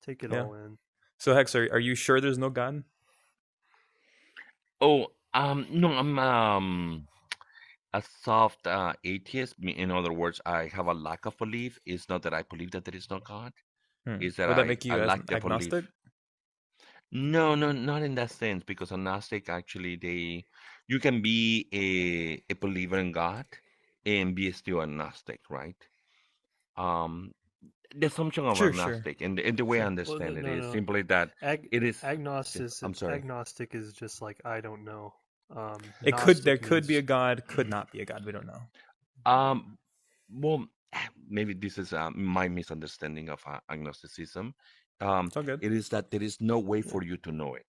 take it Yeah. all in. So Hex, are you sure there's no God? Oh, no, I'm a soft atheist. In other words, I have a lack of belief. It's not that I believe that there is no God. It's that Would that I, make I you as lack an the agnostic? belief. No, no, not in that sense, because agnostic actually you can be a believer in God and be still agnostic, right? Um, the assumption of Sure. agnostic and the way I So, well, understand it is no. simply that it is. I'm sorry. Agnostic is just like I don't know. There Gnostic could be a is God, could not be a God. We don't know. Um, well, maybe this is my misunderstanding of agnosticism. It's all good. It is that there is no way yeah, for you to know it.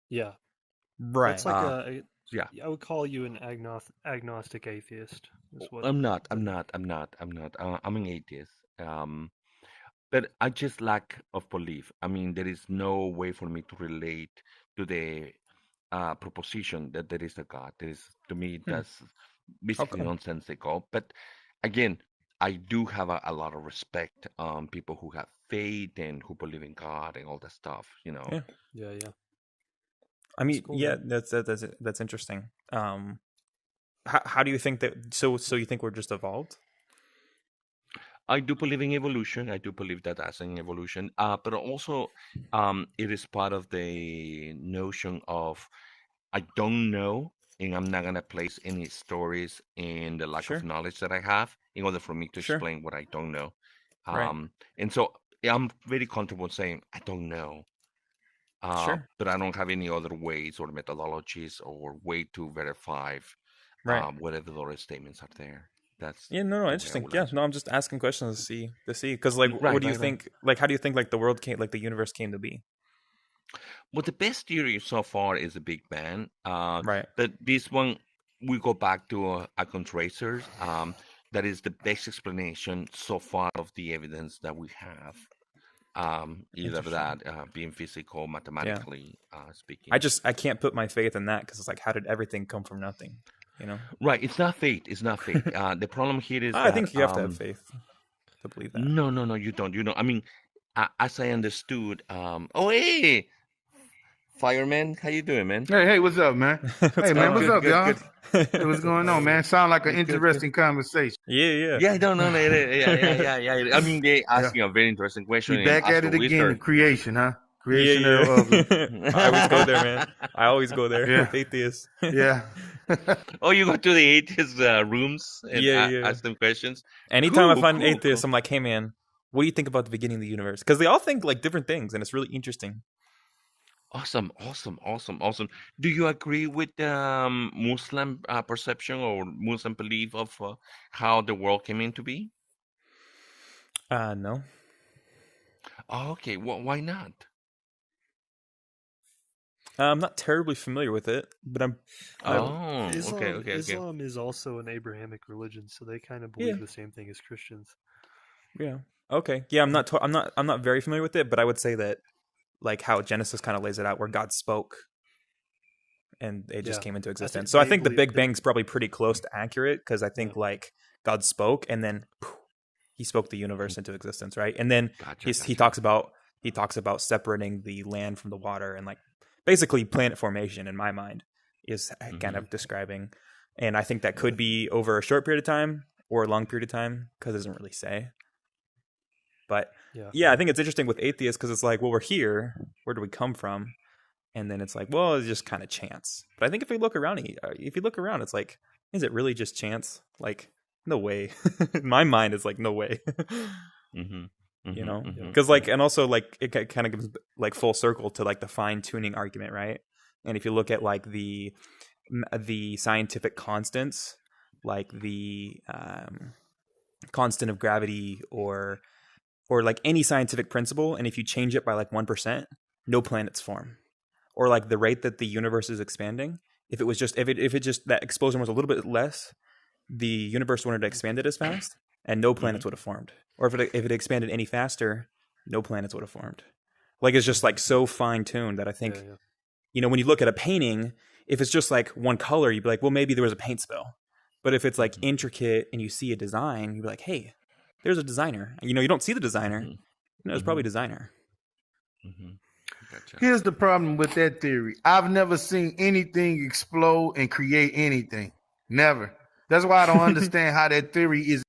yeah. That's Right. like Yeah. I would call you an agnostic atheist. Is what I'm not. I'm the not. I'm not. I'm not. I'm an atheist. But I just lack of belief. I mean, there is no way for me to relate to the proposition that there is a God. There is, to me, that's basically Okay. nonsensical. But again, I do have a lot of respect on people who have faith and who believe in God and all that stuff. Yeah. yeah. I That's mean, cool, yeah, man. that's interesting. How do you think that? So you think we're just evolved? I do believe in evolution. I do believe that as an evolution, but also it is part of the notion of I don't know, and I'm not gonna place any stories in the lack of Sure. knowledge that I have in order for me to Sure. explain what I don't know. Right. And so yeah, I'm very comfortable saying I don't know, Sure. but I don't have any other ways or methodologies or way to verify Right. whatever those statements are there. That's Yeah. No. the way I Interesting. will Yeah. answer. No. I'm just asking questions to see. Because like, what Right, do you right, right. think? Like, how do you think like the world came, like the universe came to be? Well, the best theory so far is the Big Bang. Right. But this one, we go back to Icon tracers. That is the best explanation so far of the evidence that we have. Either Interesting. that being physical, Yeah. mathematically speaking. I can't put my faith in that because it's like, how did everything come from nothing? You know. Right, it's not fate. It's not fate. The problem here is I that think you have to have faith to believe that. no, no, no, you don't. You know, I mean, as I understood, oh hey, fireman, how you doing, man? Hey, what's up, man? What's Hey, man, going what's on? up, Good, y'all? good. Hey, what's going on, man? Sound like an Good. interesting conversation. Yeah. Yeah, no, no, no, yeah. I mean, they Yeah. asking a very interesting question, We and back as at a it again, the wizard. creation, huh? Yeah. Creation of I always go there, man. I always go there Yeah. with atheists. yeah. Oh, you go to the atheist rooms and Yeah. ask them questions. Anytime I Cool, find an cool, atheist, cool. I'm like, hey, man, what do you think about the beginning of the universe? Because they all think like different things, and it's really interesting. Awesome, awesome, awesome, awesome. Do you agree with Muslim perception or Muslim belief of how the world came into be? No. Oh, okay, well, why not? I'm not terribly familiar with it, but I'm. Oh, okay, okay, okay. Islam is also an Abrahamic religion, so they kind of Yeah. believe the same thing as Christians. Yeah. Okay. Yeah, I'm not. I'm not very familiar with it, but I would say that like how Genesis kind of lays it out, where God spoke and it just Yeah. came into I think existence. So I they think the believe Big they Bang's probably pretty close to accurate because I think like God spoke and then poof, he spoke the universe into existence, right? And then he talks about separating the land from the water and like basically planet formation in my mind is kind of describing. And I think that could be over a short period of time or a long period of time because it doesn't really say. But yeah, I think it's interesting with atheists because it's like, well, we're here. Where do we come from? And then it's like, well, it's just kind of chance. But I think if you look around, it's like, is it really just chance? Like, no way. My mind is like, no way. You know, because like, and also like, it kind of gives like full circle to like the fine tuning argument, right? And if you look at like the scientific constants, like the constant of gravity or like any scientific principle, and if you change it by like 1%, no planets form. Or like the rate that the universe is expanding, if it just that explosion was a little bit less, the universe wouldn't have expanded as fast, and no planets would have formed. Or if it expanded any faster, no planets would have formed. Like it's just like so fine tuned that I think, you know, when you look at a painting, if it's just like one color, you'd be like, well, maybe there was a paint spill. But if it's like intricate and you see a design, you'd be like, hey, there's a designer. You know, you don't see the designer, No, it's probably designer. Mm-hmm. Gotcha. Here's the problem with that theory. I've never seen anything explode and create anything. Never. That's why I don't understand how that theory is.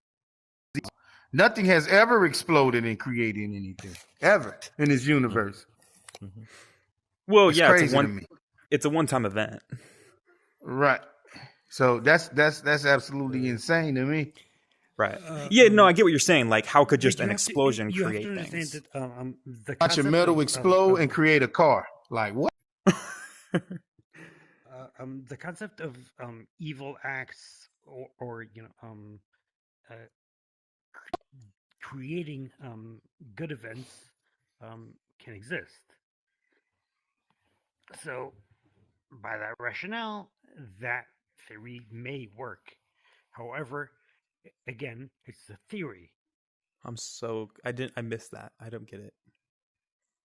Nothing has ever exploded and created anything ever in this universe. Mm-hmm. Well, It's yeah, crazy to me. it's a one-time event. Right. So that's absolutely insane to me. Right. Yeah, no, I get what you're saying. Like, how could just an explosion you create have to understand things? that the Watch a concept metal of- explode and create a car. Like what? the concept of evil acts or creating good events can exist. So, by that rationale, that theory may work. However, again, it's a theory. I missed that. I don't get it.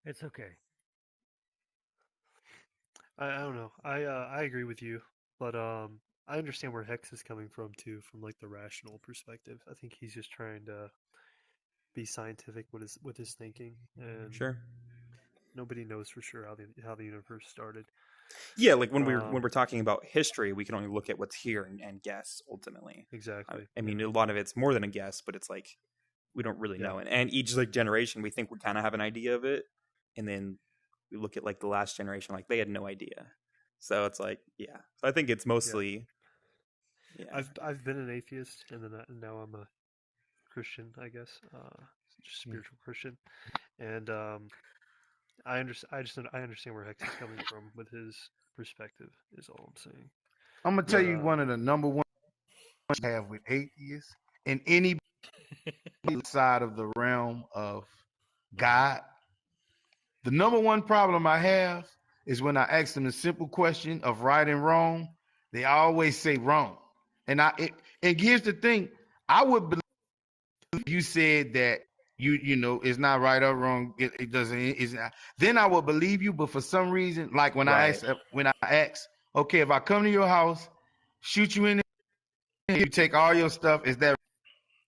It's okay. I don't know. I agree with you, but I understand where Hex is coming from too, from like the rational perspective. I think he's just trying to be scientific with his thinking, and Sure. nobody knows for sure how the universe started. Yeah, like when we're talking about history, we can only look at what's here and guess ultimately. Exactly. I mean, a lot of it's more than a guess, but it's like we don't really know. And each like generation, we think we kind of have an idea of it, and then we look at like the last generation, like they had no idea. So it's like, yeah. So I think it's mostly. Yeah. I've been an atheist, and then now I'm a Christian, I guess, just spiritual Christian, and I understand where Hex is coming from with his perspective. Is all I'm saying. I'm gonna tell you one of the number one I have with atheists and any side of the realm of God. The number one problem I have is when I ask them the simple question of right and wrong, they always say wrong. And here's the thing, I would believe if you said that you know it's not right or wrong, it doesn't, it's not, then I would believe you. But for some reason, like when I ask, okay, if I come to your house, shoot you in the, you take all your stuff, is that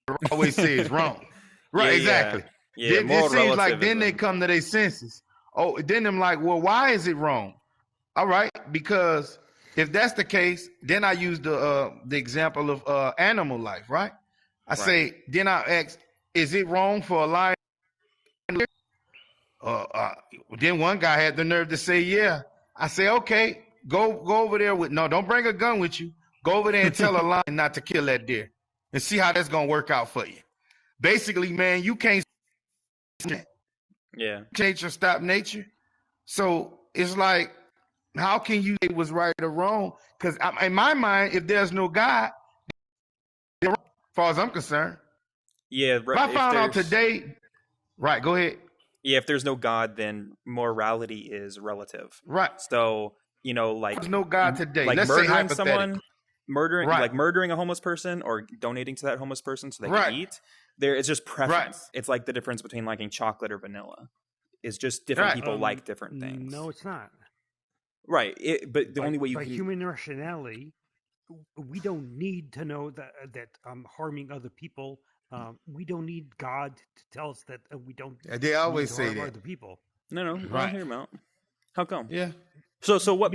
I always say it's wrong? Right, exactly. Yeah, it seems like then they come to their senses. Oh, then I'm like, well, why is it wrong? All right, because if that's the case, then I use the example of animal life, right? I say, then I ask, is it wrong for a lion? Then one guy had the nerve to say, yeah. I say, okay, go over there don't bring a gun with you. Go over there and tell a lion not to kill that deer and see how that's going to work out for you. Basically, man, you can't change or stop nature. So it's like, how can you say it was right or wrong? Because in my mind, if there's no God, as far as I'm concerned. Yeah. If I found out today, right, go ahead. Yeah, if there's no God, then morality is relative. Right. So, you know, like there's no God today. Like let's murdering say someone, murdering a homeless person or donating to that homeless person so they can eat. It's just preference. Right. It's like the difference between liking chocolate or vanilla. It's just different people like different things. No, it's not. Right. But the only way you by can human rationality, we don't need to know that harming other people. We don't need God to tell us that we don't. They always say that. Other people. No. I hear them out. How come? Yeah. So what?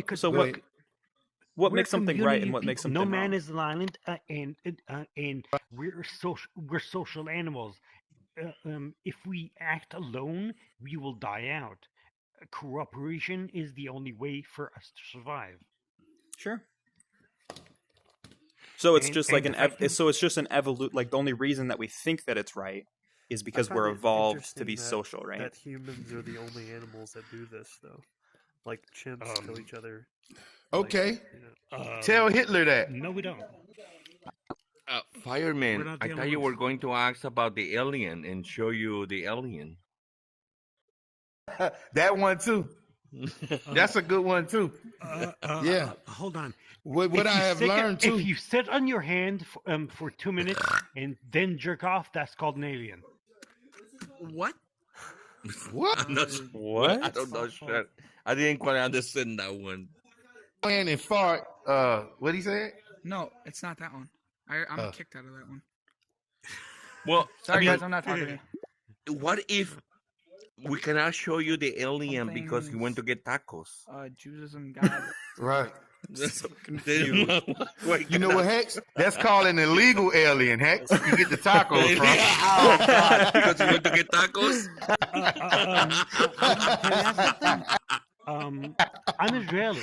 What makes something right and what makes something wrong? No man is an island, and we're social animals. If we act alone, we will die out. Cooperation is the only way for us to survive. Sure. So it's just like it's just an evolution. Like the only reason that we think that it's right is because we're evolved to be social, right? That humans are the only animals that do this, though. Like chimps kill each other. Okay. Tell Hitler that. No, we don't. Fireman, I thought you were going to ask about the alien and show you the alien. That one too. That's a good one too. Yeah. Hold on. What I have learned too. If you sit on your hand for 2 minutes and then jerk off, that's called an alien. What? What? What? I don't know. Shit. I didn't quite understand that one. And fart. What he said? No, it's not that one. I'm kicked out of that one. Well, sorry guys, I'm not talking to you. What if We cannot show you the alien because he went to Something's- get tacos. Judaism, God. Right. So Then confused. why You know what, cannot- Hex? That's called an illegal alien, Hex. You get the tacos from. Oh God! Because he went to get tacos. Can I ask something? I'm Israeli.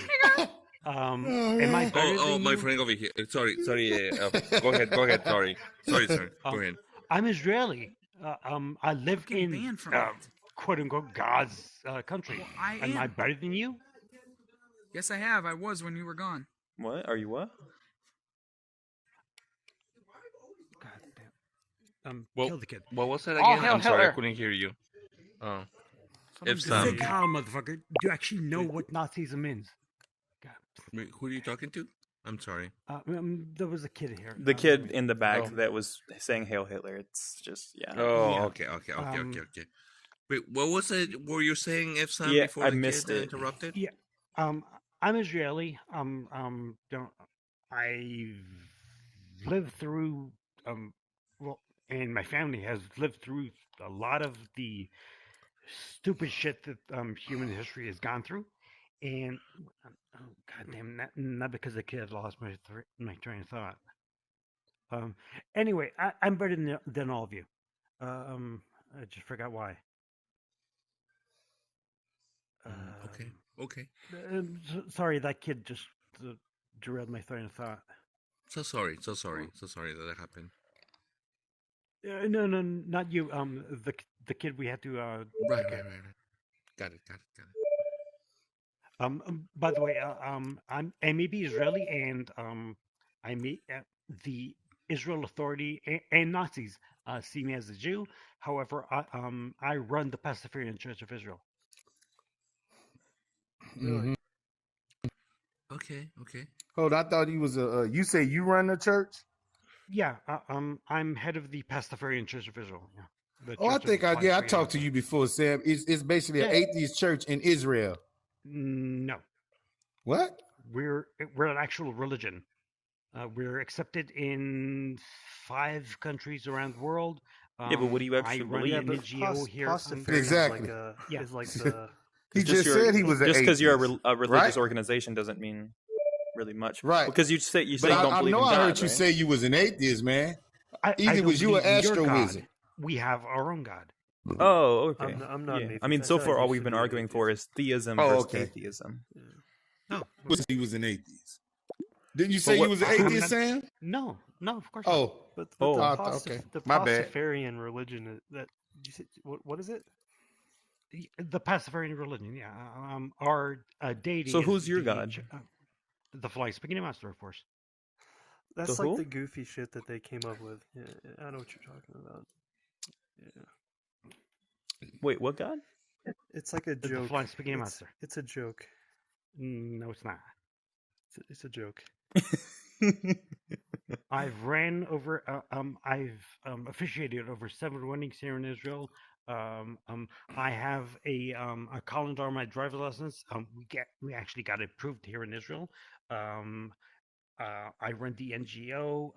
Am I better Oh, than my you? friend over here. Sorry. Go ahead. Sorry, sir. Go ahead. I'm Israeli. I live Getting in banned from it. quote unquote God's country. Well, I Am I am. better than you? Yes, I have. I was when you were gone. What? Are you what? God damn. Well, Kill the kid. what was it Oh, again? hell, I'm sorry, I Hitler. couldn't hear you. Oh, Something If to some- say. Say Kyle, motherfucker. Do you actually know what Nazism means? God. wait, who are you talking to? I'm sorry. There was a kid here. The kid in the back Oh. that was saying "Hail Hitler." It's just Oh, Yeah. okay. Um, Wait, what was it? Were you saying if Sam Yeah, before I the missed kid it. interrupted? Yeah. I'm Israeli. I've lived through well, and my family has lived through a lot of the stupid shit that human history has gone through, and oh goddamn, not because the kid lost my train of thought. Anyway, I'm better than all of you. I just forgot why. Okay. Sorry, that kid just derailed my train of thought. So sorry that happened. No, not you. The kid we had to. Right. Got it. By the way, I may be Israeli, and I may the Israel Authority and Nazis see me as a Jew. However, I run the Pastafarian Church of Israel. Mhm. Okay. Hold on, I thought he was a. You say you run the church? Yeah, I'm head of the Pastafarian Church of Israel. Yeah. The Oh, I Church of think the I Pastafarian talked to Israel. you before, Sam. It's basically an Yeah. atheist church in Israel. No, What? we're an actual religion. We're accepted in 5 countries around the world. Yeah, but what do you actually I run believe? an NGO here. Pastafarian Exactly. Yeah. is like the He Just just said he was an just because you're atheist, a religious right? organization doesn't mean really much, Right. Because you say you But don't I believe know in I God, heard you right? say you was an atheist, man. I Either don't was you an believe in your astro God. wizard. We have our own God. Oh, okay. I'm not an Yeah. atheist. I mean, I so said I far all used we've to been be an arguing for is theism Oh, versus okay. atheism. No, He was an atheist. Didn't you say what- you was an I'm atheist, not- Sam? no, of course not. Oh, But Oh. okay. the My bad. Pastafarian religion that you said, what is it? The Pastafarian religion, yeah. Our deity. So is who's your the God? The flying spaghetti monster, of course. That's The like who? the goofy shit that they came up with. Yeah, I know what you're talking about. Yeah, Wait, what God? it's like a The joke. flying spaghetti It's, monster. it's a joke. No, it's not. It's a joke. I've I've officiated over 7 weddings here in Israel. I have a calendar on my driver's license. We actually got it approved here in Israel. I run the NGO.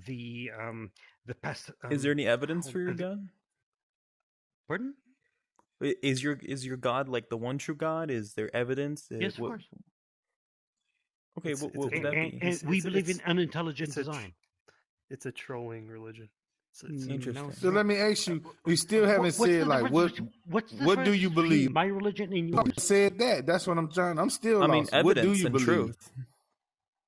The pest. Is there any evidence for your the- God? Pardon? Is your God like the one true God? Is there evidence? Yes, of course. Okay, It's- what would that And, be? and we believe in it's- unintelligent it's a tr- design. It's a trolling religion. Interesting. No, So let me ask you. We still haven't What's said the like difference what. between- what's the what do you difference between believe? My religion and You yours. said that. That's what I'm trying. I'm still. I mean, lost. What do evidence you and believe? truth.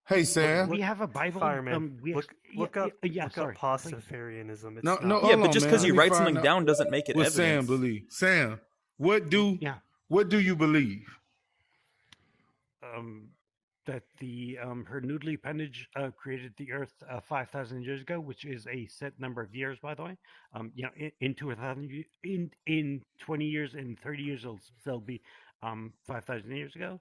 Hey, Sam. We have a Bible. Fireman, We look actually- up yeah, sorry. up Pastafarianism. It's No, not, no. Yeah, hold but on, just man. because you Let me write find something out down doesn't make it what evidence. Sam believe. Sam, what do Yeah. you believe? That the her noodly appendage created the Earth 5,000 years ago, which is a set number of years, by the way. In 2,000 in 20 years and 30 years, it'll still be 5,000 years ago.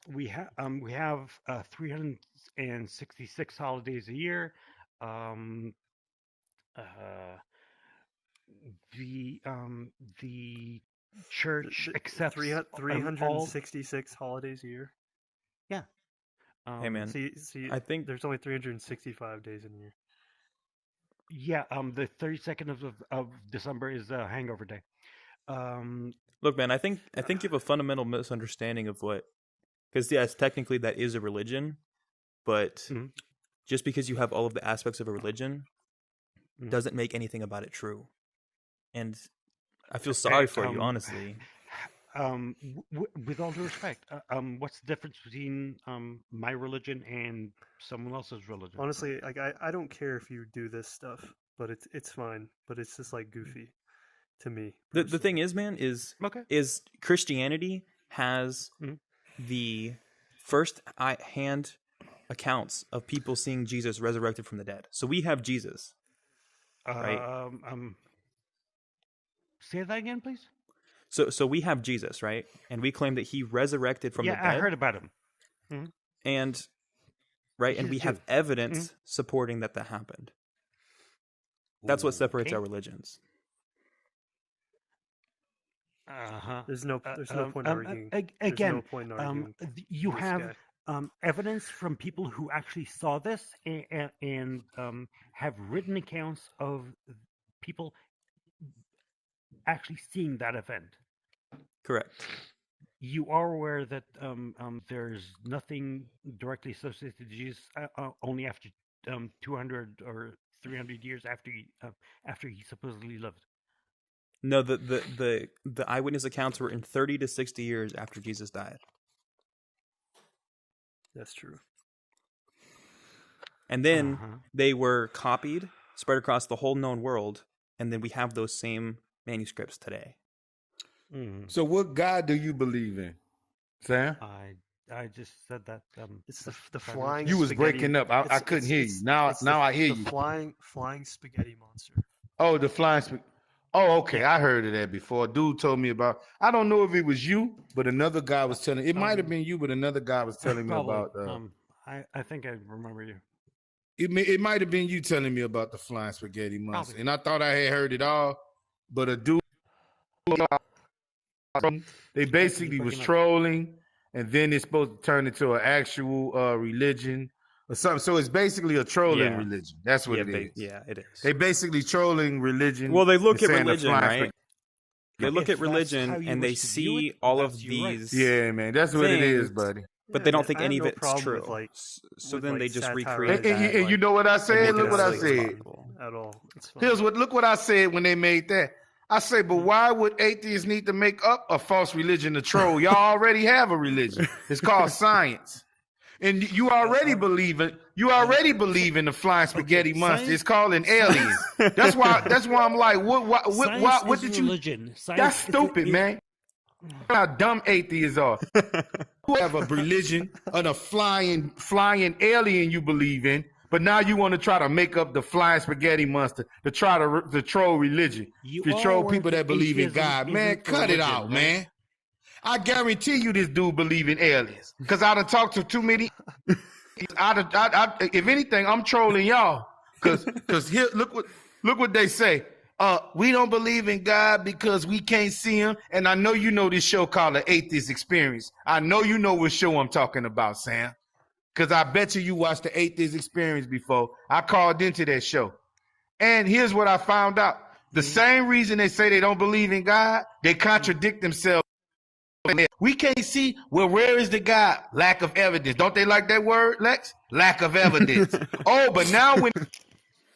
We have 366 holidays a year. The church accepts all. 366 holidays a year. Yeah. Hey, man. See, I think there's only 365 days in a year. Yeah. The 32nd of December is Hangover Day. Look, man, I think you have a fundamental misunderstanding of what, because yes, technically that is a religion, but just because you have all of the aspects of a religion doesn't make anything about it true. And I feel sorry for you, honestly. With all due respect, what's the difference between my religion and someone else's religion? Honestly, like I don't care if you do this stuff, but it's fine. But it's just like goofy to me. The thing is, man, is Christianity has the first hand accounts of people seeing Jesus resurrected from the dead. So we have Jesus, right? Say that again, please. So we have Jesus, right? And we claim that he resurrected from the dead. Yeah, I heard about him. Mm-hmm. And and we have evidence supporting that happened. That's what separates our religions. There's no point arguing. Again, no point arguing you have evidence from people who actually saw this and have written accounts of people actually seeing that event. Correct. You are aware that there's nothing directly associated to Jesus only after 200 or 300 years after he supposedly lived. No, the eyewitness accounts were in 30 to 60 years after Jesus died. That's true. And then they were copied, spread across the whole known world, and then we have those same manuscripts today. So what God do you believe in, Sam? I just said that. It's the flying. You was spaghetti. breaking up. I couldn't hear you. Now I hear you. The flying spaghetti monster. Oh, the flying spaghetti. Oh, okay. I heard of that before. Dude told me about. I don't know if it was you, but another guy was telling. It might have been you, but another guy was telling me about. I think I remember you. It might have been you telling me about the flying spaghetti monster, and I thought I had heard it all, but a dude. They basically was trolling, and then it's supposed to turn into an actual religion or something. So it's basically a trolling religion. That's what it is. Yeah, it is. They basically trolling religion. Well, they look at religion, right? They look at religion and they see all of these. Yeah, man, that's what it is, buddy. But they don't think any of it's true. So then they just recreate that. And you know what I said? Look what I said. At all. Look what I said when they made that. I say, but why would atheists need to make up a false religion to troll? Y'all already have a religion. It's called science. And you already believe it. You already believe in the flying spaghetti monster. It's called an alien. That's why I'm like, what did you? Religion. That's stupid, man. How dumb atheists are. You have a religion and a flying alien you believe in, but now you want to try to make up the flying spaghetti monster to try to troll religion, to troll people that believe in God. Man, cut it out, man. I guarantee you this dude believe in aliens because I done talked to too many. If anything, I'm trolling y'all because here, look what they say. We don't believe in God because we can't see him. And I know you know this show called The Atheist Experience. I know you know what show I'm talking about, Sam. Because I bet you watched The Atheist Experience before. I called into that show. And here's what I found out. The same reason they say they don't believe in God, they contradict themselves. We can't see, well, where is the God? Lack of evidence. Don't they like that word, Lex? Lack of evidence. Oh, but now when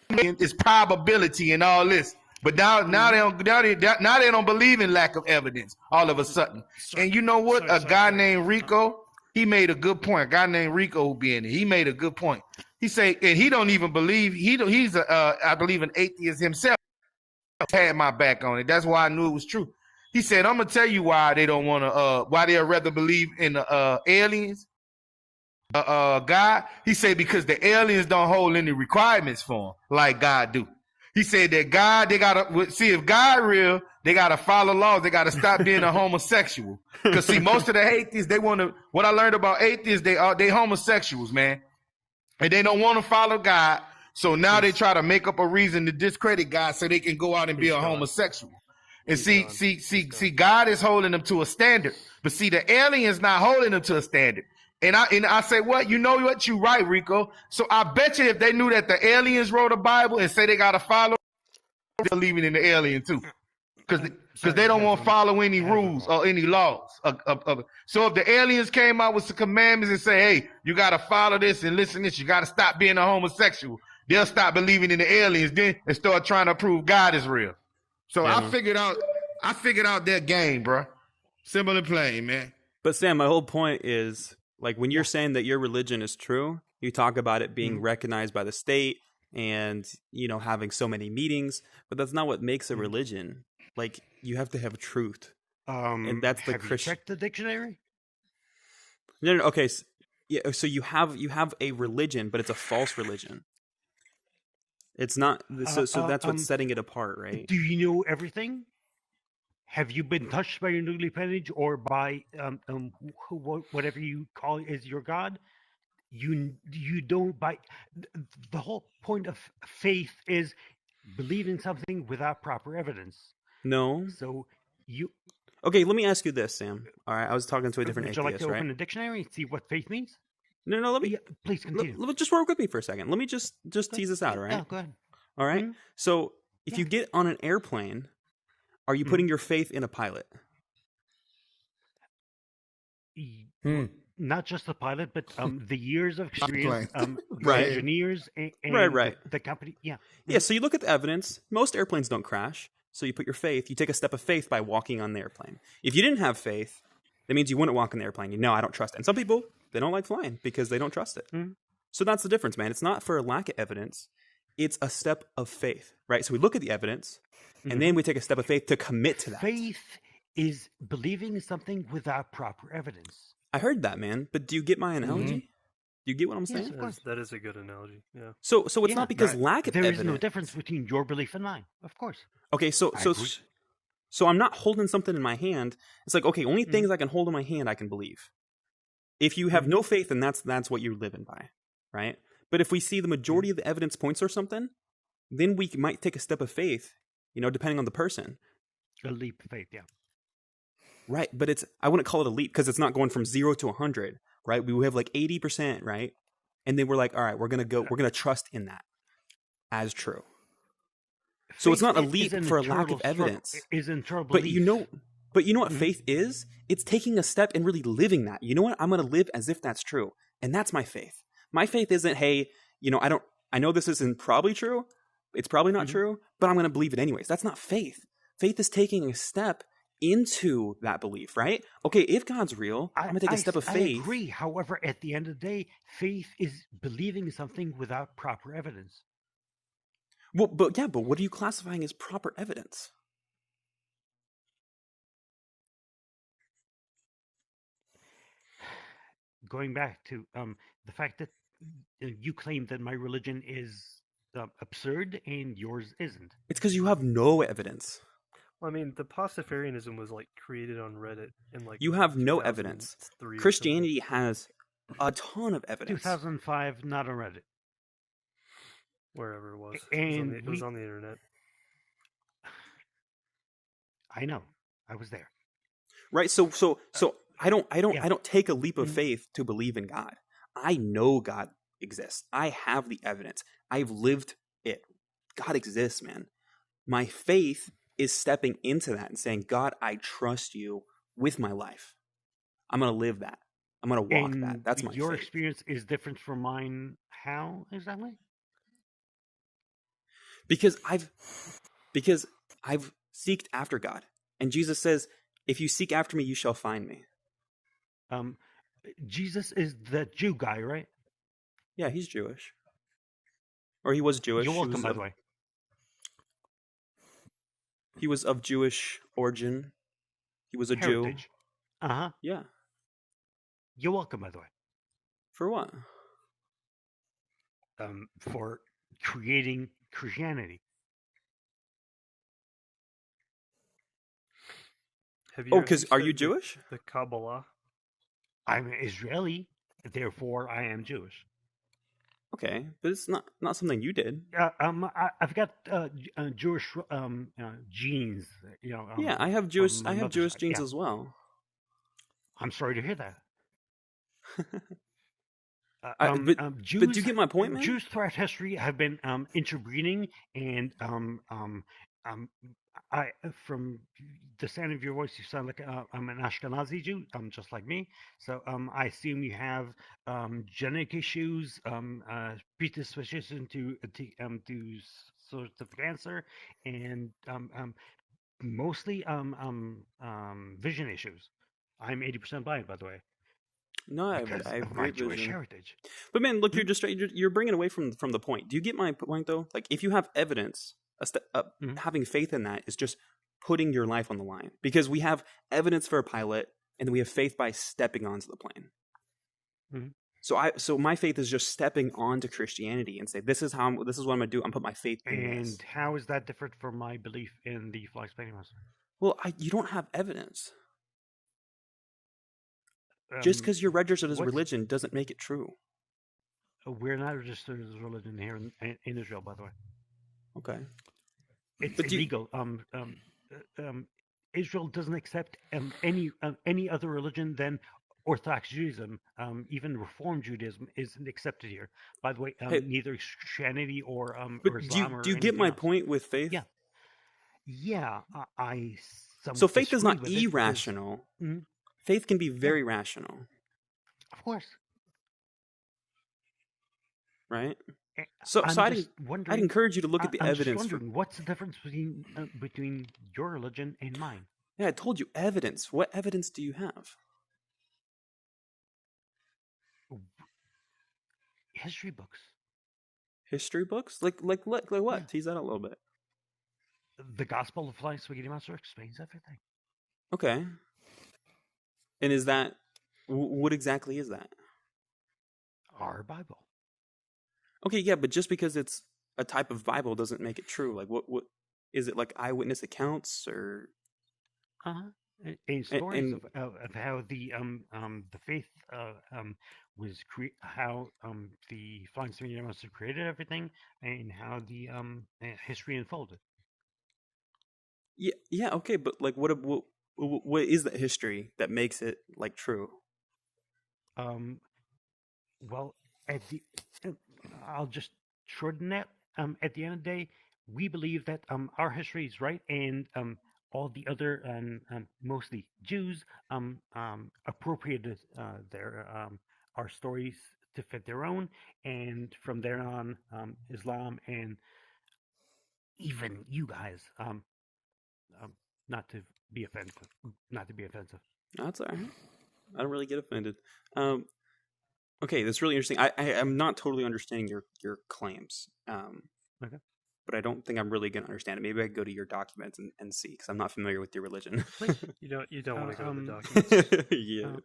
it's probability and all this. But now they don't believe in lack of evidence all of a sudden. And you know what? A guy named Rico, he made a good point. A guy named Rico who be in it. He made a good point. He say, and he don't even believe he's I believe an atheist himself. Had my back on it. That's why I knew it was true. He said, I'm gonna tell you why they don't want to why they'd rather believe in the aliens. God. He said because the aliens don't hold any requirements for them like God do. He said that God, they gotta see if God real, they gotta follow laws. They gotta stop being a homosexual. Because see, most of the atheists, they want to. What I learned about atheists, they homosexuals, man, and they don't want to follow God. So now they try to make up a reason to discredit God so they can go out and be a homosexual. And see, God is holding them to a standard, but see, the aliens not holding them to a standard. And I say, what? You know what? You right, Rico. So I bet you if they knew that the aliens wrote a Bible and say they got to follow, they're believing in the alien too. because sorry, they don't want to Kevin. follow any Kevin. rules or any laws. So if the aliens came out with some commandments and say, hey, you got to follow this and listen to this, you got to stop being a homosexual, they'll stop believing in the aliens then and start trying to prove God is real. So Yeah. I figured out their game, bro. Simple and plain, man. But Sam, my whole point is, like, when you're saying that your religion is true, you talk about it being recognized by the state and, you know, having so many meetings, but that's not what makes a religion. Like, you have to have truth. And that's the have you Christian. checked the dictionary? No, okay. So you have a religion, but it's a false religion. It's not. So that's what's setting it apart, right? Do you know everything? Have you been touched by your newly pennage or by whatever you call is your God? You don't buy. The whole point of faith is believing something without proper evidence. No. So you. Okay, let me ask you this, Sam. All right, I was talking to a different Would you like atheist, to right? open a dictionary and see what faith means? No, let me. Please continue. Just work with me for a second. Let me just tease this out, all right? Yeah, go ahead. All right. Mhm. So if you get on an airplane, are you putting your faith in a pilot? Not just the pilot, but the years of experience, Right. engineers, and Right. The company. Yeah. Yeah. So you look at the evidence. Most airplanes don't crash. So you put your faith. You take a step of faith by walking on the airplane. If you didn't have faith, that means you wouldn't walk on the airplane. You know, I don't trust it. And some people, they don't like flying because they don't trust it. So that's the difference, man. It's not for a lack of evidence. It's a step of faith, right? So we look at the evidence, and then we take a step of faith to commit to that. Faith is believing something without proper evidence. I heard that, man. But do you get my analogy? Do you get what I'm saying? Yes, of course. That is a good analogy. Yeah. So it's Yeah, not because lack of There evidence. is no difference between your belief and mine, of course. Okay, so I'm not holding something in my hand. It's like, okay, only things I can hold in my hand I can believe. If you have no faith, then that's what you're living by, right? But if we see the majority of the evidence points or something, then we might take a step of faith, you know, depending on the person. A leap of faith, yeah. Right, but I wouldn't call it a leap because it's not going from 0 to 100, right? We have like 80%, right? And then we're like, all right, we're going to trust in that as true. So it's not a leap for a lack of evidence. But you know what faith is? It's taking a step and really living that. You know what? I'm going to live as if that's true. And that's my faith. My faith isn't, hey, you know, I know this isn't probably true. It's probably not true, but I'm going to believe it anyways. That's not faith. Faith is taking a step into that belief, right? Okay, if God's real, I'm going to take a step of faith. I agree. However, at the end of the day, faith is believing something without proper evidence. Well, but what are you classifying as proper evidence? Going back to the fact that you claim that my religion is absurd and yours isn't. It's because you have no evidence. Well, I mean, the Pastafarianism was like created on Reddit in like you have no evidence. Christianity has a ton of evidence. 2005, not on Reddit. Wherever it was, And it was on the internet. I know, I was there. Right. So I don't take a leap of faith to believe in God. I know God exists. I have the evidence. I've lived it. God exists, man. My faith is stepping into that and saying, God, I trust you with my life. I'm going to live that. I'm going to walk that. That's my Your faith. experience is different from mine. How exactly? Because I've seeked after God. And Jesus says, if you seek after me, you shall find me. Jesus is the Jew guy, right? Yeah, he's Jewish. Or he was Jewish. You're welcome, by the way. He was of Jewish origin. He was a Heritage. Jew. Uh-huh. Yeah. You're welcome, by the way. For what? For creating Christianity. Because are you Jewish? The Kabbalah. I'm Israeli, therefore I am Jewish. Okay, but it's not something you did. I've got Jewish genes. You know. Yeah, I have Jewish genes as well. I'm sorry to hear that. But do you get my point, man? Jews throughout history have been interbreeding, and from the sound of your voice, you sound like I'm an Ashkenazi Jew, just like me. So I assume you have genetic issues, predisposition to sorts of cancer, and mostly vision issues. I'm 80% blind, by the way, No, I because have of my great Jewish vision. heritage. But man, look, you're bringing away from the point. Do you get my point though? Like, if you have evidence, having faith in that is just putting your life on the line, because we have evidence for a pilot, and then we have faith by stepping onto the plane. Mm-hmm. So my faith is just stepping onto Christianity and say, this is what I'm gonna do. I'm put my faith in And this. how is that different from my belief in the flying spaghetti monster? Well, you don't have evidence. Just because you're registered as a religion doesn't make it true. We're not registered as a religion here in Israel, by the way. Okay. It's illegal. Israel doesn't accept any other religion than Orthodox Judaism. Even Reform Judaism isn't accepted here. By the way, neither Christianity or Islam. Do you get my point with faith? Yeah. Yeah, I. So faith is not irrational. Because, faith can be very rational. Of course. Right? So I'd encourage you to look at the evidence. Just wondering, what's the difference between your religion and mine? Yeah, I told you evidence. What evidence do you have? History books. History books? Like what? Yeah. Tease that out a little bit. The Gospel of Flying Spaghetti Monster explains everything. Okay. And is that, what exactly is that? Our Bible. Okay, yeah, but just because it's a type of Bible doesn't make it true. Like, what is it, like eyewitness accounts or? Stories of how the faith was how the Flying Spaghetti Monster created everything, and how the history unfolded. Yeah, okay, but like, what is that history that makes it like true? Well, I'll just shorten that. At the end of the day, we believe that our history is right, and all the other mostly Jews appropriated our stories to fit their own, and from there on, Islam and even you guys. Not to be offensive. That's all right. I don't really get offended. Okay, that's really interesting. I'm not totally understanding your claims. Okay. But I don't think I'm really going to understand it. Maybe I could go to your documents and see, because I'm not familiar with your religion. You don't want to go to the documents. Yeah.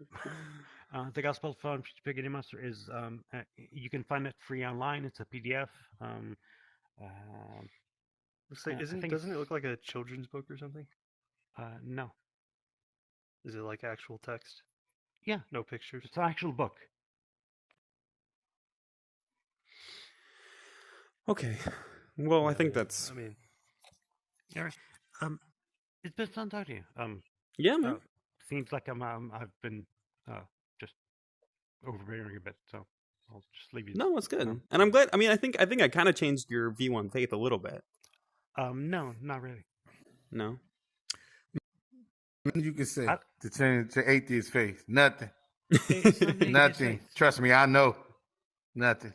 The Gospel of Flying Spaghetti Monster is you can find it free online. It's a PDF. Doesn't it look like a children's book or something? No. Is it like actual text? Yeah. No pictures? It's an actual book. Okay. Well, I think that's... I mean... Yeah. It's been fun talking to you. Yeah, man. Seems like I've been just overbearing a bit, so I'll just leave you. No, it's good. And I'm glad... I mean, I think I kind of changed your view on faith a little bit. No, not really. No? You can say to change to atheist faith. Nothing. It's not Nothing. Trust me, I know. Nothing.